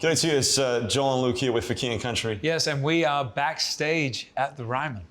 G'day to you, it's Joel and Luke here with FK&C. Yes, and we are backstage at the Ryman.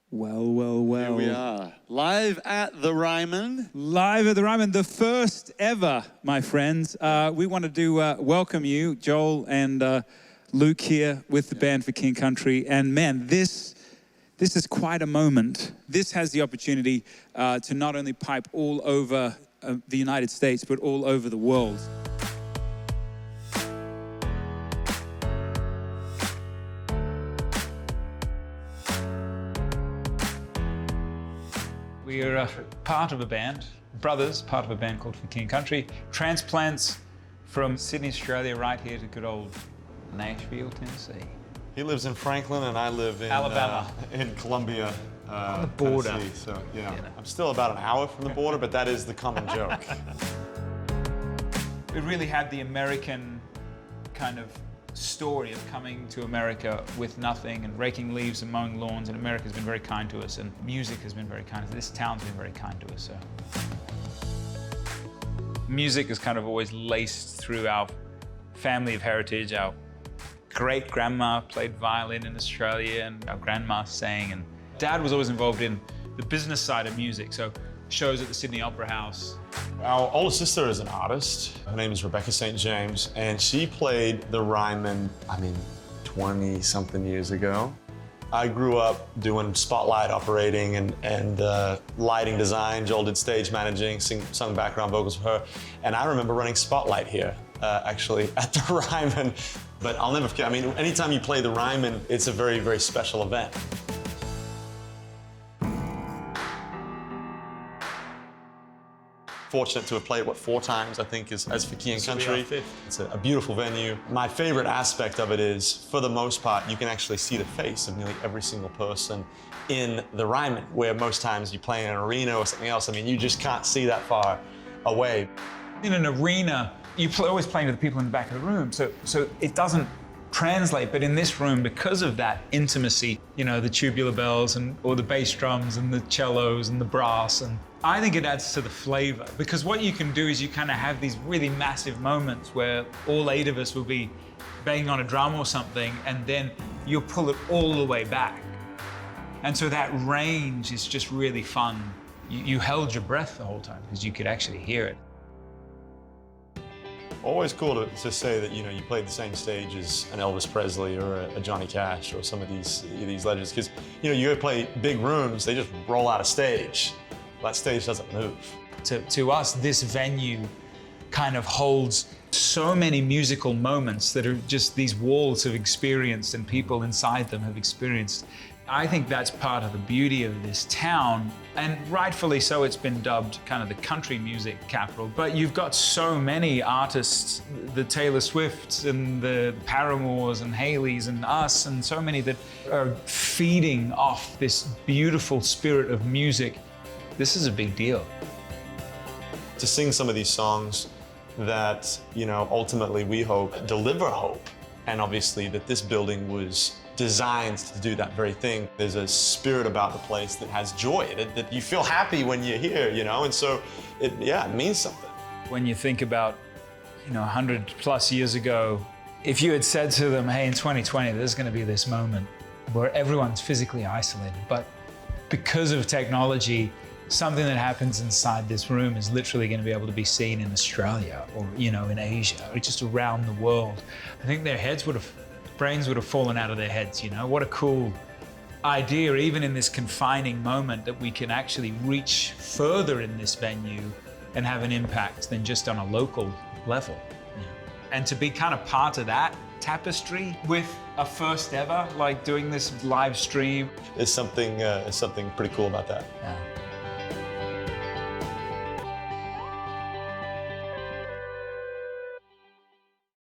Well. Here we are, live at the Ryman. Live at the Ryman, the first ever, my friends. We wanted to welcome you, Joel and Luke here with the band for King Country. And man, this is quite a moment. This has the opportunity to not only pipe all over the United States, but all over the world. We are part of a band, brothers, part of a band called For King Country. Transplants from Sydney, Australia, right here to good old Nashville, Tennessee. He lives in Franklin and I live in Alabama. In Columbia, on the border. Tennessee. So, I'm still about an hour from the border, but that is the common joke. We really had the American kind of story of coming to America with nothing and raking leaves and mowing lawns, and America's been very kind to us, and music has been very kind to us. This town's been very kind to us. So music is kind of always laced through our family of heritage. Our great-grandma played violin in Australia, and our grandma sang, and Dad was always involved in the business side of music, so shows at the Sydney Opera House. Our older sister is an artist. Her name is Rebecca St. James, and she played the Ryman, 20-something years ago. I grew up doing spotlight operating and lighting design. Joel did stage managing, sung background vocals for her. And I remember running Spotlight here, actually, at the Ryman. But I'll never forget, anytime you play the Ryman, it's a very, very special event. Fortunate to have played, 4 times, I think, as for FK&C. It's a beautiful venue. My favorite aspect of it is, for the most part, you can actually see the face of nearly every single person in the Ryman, where most times you play in an arena or something else. You just can't see that far away. In an arena, you're always playing to the people in the back of the room, so it doesn't translate, but in this room, because of that intimacy, the tubular bells or the bass drums and the cellos and the brass, and I think it adds to the flavor, because what you can do is you kind of have these really massive moments where all 8 of us will be banging on a drum or something, and then you'll pull it all the way back. And so that range is just really fun. You held your breath the whole time because you could actually hear it. Always cool to say that you played the same stage as an Elvis Presley or a Johnny Cash or some of these legends, because you go play big rooms, they just roll out of stage. That stage doesn't move. To us, this venue kind of holds so many musical moments that are just these walls have experienced and people inside them have experienced. I think that's part of the beauty of this town, and rightfully so, it's been dubbed kind of the country music capital. But you've got so many artists, the Taylor Swifts and the Paramours and Haleys and us, and so many that are feeding off this beautiful spirit of music. This is a big deal. To sing some of these songs that, ultimately we hope deliver hope, and obviously that this building was designed to do that very thing. There's a spirit about the place that has joy, that you feel happy when you're here, and so it means something. When you think about, 100+ years ago, if you had said to them, hey, in 2020, there's going to be this moment where everyone's physically isolated, but because of technology, something that happens inside this room is literally going to be able to be seen in Australia or, in Asia or just around the world. I think their brains would have fallen out of their heads, What a cool idea, even in this confining moment, that we can actually reach further in this venue and have an impact than just on a local level. And to be kind of part of that tapestry with a first ever, like doing this live stream. There's something pretty cool about that. Yeah.